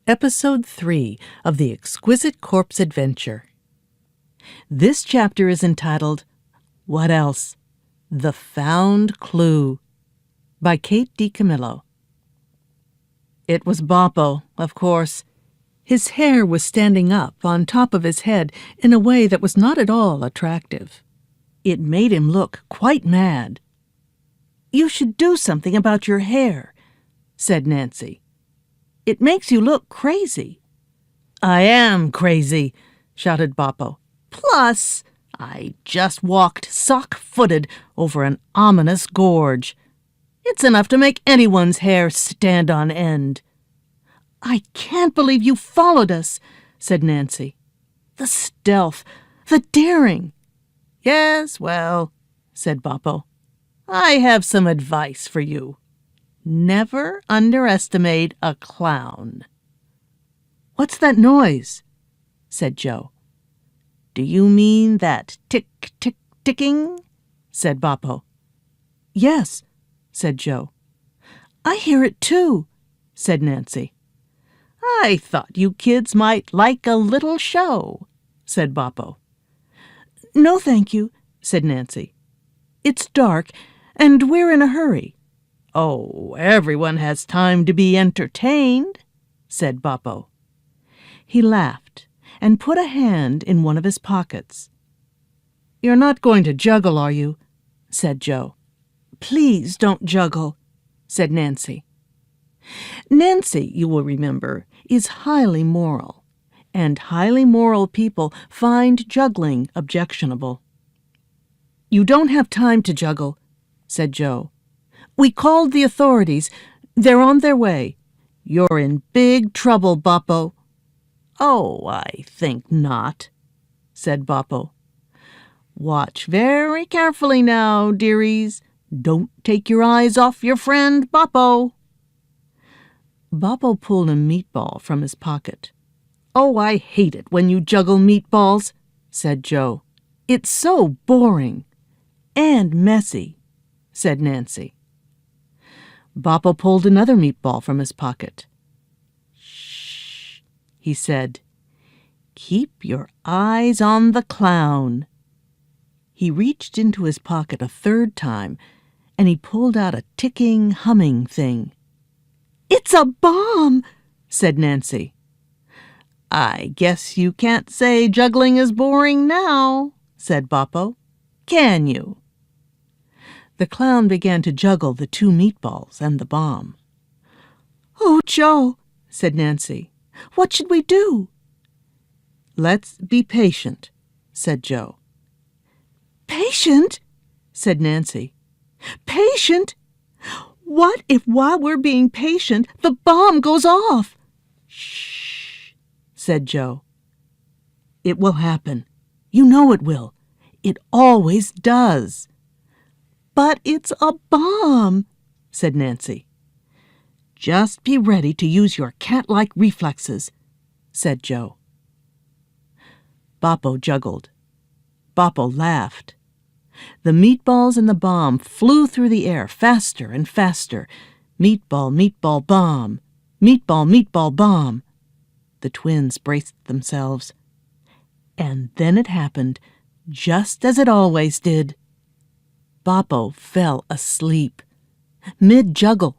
Episode 3 of The Exquisite Corpse Adventure. This chapter is entitled, What Else? The Found Clue, by Kate DiCamillo. It was Boppo, of course. His hair was standing up on top of his head in a way that was not at all attractive. It made him look quite mad. "You should do something about your hair," said Nancy. "It makes you look crazy." "I am crazy," shouted Boppo. "Plus, I just walked sock-footed over an ominous gorge. It's enough to make anyone's hair stand on end." "I can't believe you followed us," said Nancy. "The stealth, the daring." "Yes, well," said Boppo, "I have some advice for you. Never underestimate a clown." "What's that noise?" said Joe. "Do you mean that tick-tick-ticking?" said Boppo. "Yes," said Joe. "I hear it too," said Nancy. "I thought you kids might like a little show," said Boppo. "No, thank you," said Nancy. "It's dark, and we're in a hurry." "Oh, everyone has time to be entertained," said Boppo. He laughed and put a hand in one of his pockets. "You're not going to juggle, are you?" said Joe. "Please don't juggle," said Nancy. Nancy, you will remember, is highly moral, and highly moral people find juggling objectionable. "You don't have time to juggle," said Joe. "We called the authorities. They're on their way. You're in big trouble, Boppo." "Oh, I think not," said Boppo. "Watch very carefully now, dearies. Don't take your eyes off your friend Boppo." Boppo pulled a meatball from his pocket. "Oh, I hate it when you juggle meatballs," said Joe. "It's so boring." "And messy," said Nancy. Boppo pulled another meatball from his pocket. "Shh," he said. "Keep your eyes on the clown." He reached into his pocket a third time, and he pulled out a ticking, humming thing. "It's a bomb," said Nancy. "I guess you can't say juggling is boring now," said Boppo. "Can you?" The clown began to juggle the two meatballs and the bomb. "Oh, Joe," said Nancy, "what should we do?" "Let's be patient," said Joe. "Patient?" said Nancy. "Patient? What if while we're being patient, the bomb goes off?" "Shh," said Joe. "It will happen. You know it will. It always does." "But it's a bomb," said Nancy. "Just be ready to use your cat-like reflexes," said Joe. Boppo juggled. Boppo laughed. The meatballs and the bomb flew through the air faster and faster. Meatball, meatball, bomb. Meatball, meatball, bomb. The twins braced themselves. And then it happened, just as it always did. Boppo fell asleep, mid-juggle.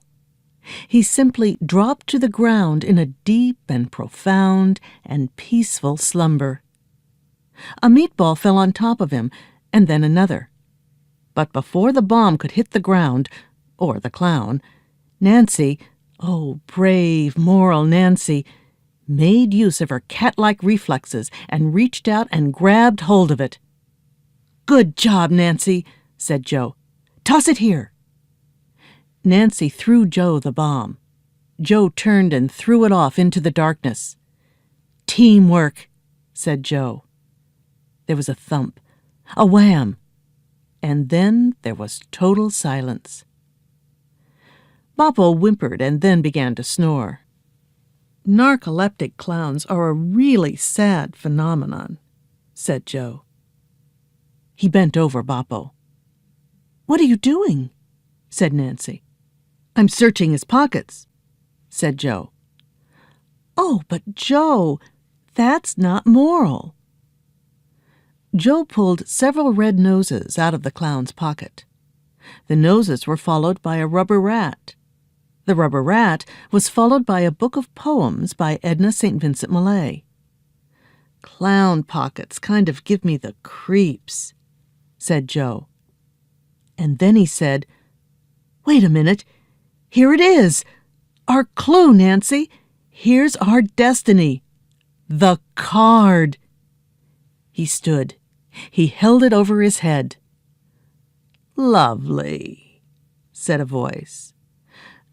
He simply dropped to the ground in a deep and profound and peaceful slumber. A meatball fell on top of him, and then another. But before the bomb could hit the ground, or the clown, Nancy, oh, brave, moral Nancy, made use of her cat-like reflexes and reached out and grabbed hold of it. "Good job, Nancy," said Joe. "Toss it here." Nancy threw Joe the bomb. Joe turned and threw it off into the darkness. "Teamwork," said Joe. There was a thump, a wham, and then there was total silence. Boppo whimpered and then began to snore. "Narcoleptic clowns are a really sad phenomenon," said Joe. He bent over Boppo. "What are you doing?" said Nancy. "I'm searching his pockets," said Joe. "Oh, Oh, but Joe, that's not moral. Joe pulled several red noses out of the clown's pocket. The noses were followed by a rubber rat. The rubber rat was followed by a book of poems by Edna St. Vincent Millay. "Clown pockets kind of give me the creeps," said Joe. And then he said, "Wait a minute. Here it is. Our clue, Nancy. Here's our destiny. The card." He stood. He held it over his head. "Lovely," said a voice.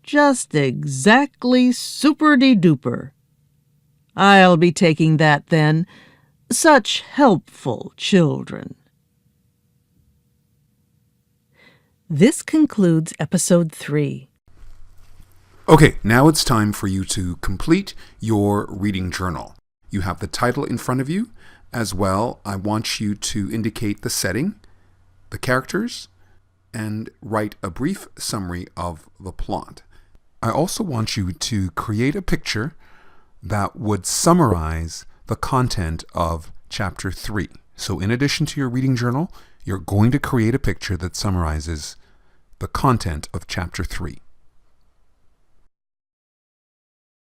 "Just exactly super-de-duper. I'll be taking that then. Such helpful children." This concludes Episode 3. Okay, now it's time for you to complete your reading journal. You have the title in front of you. As well, I want you to indicate the setting, the characters, and write a brief summary of the plot. I also want you to create a picture that would summarize the content of Chapter 3. So in addition to your reading journal, you're going to create a picture that summarizes the content of Chapter 3.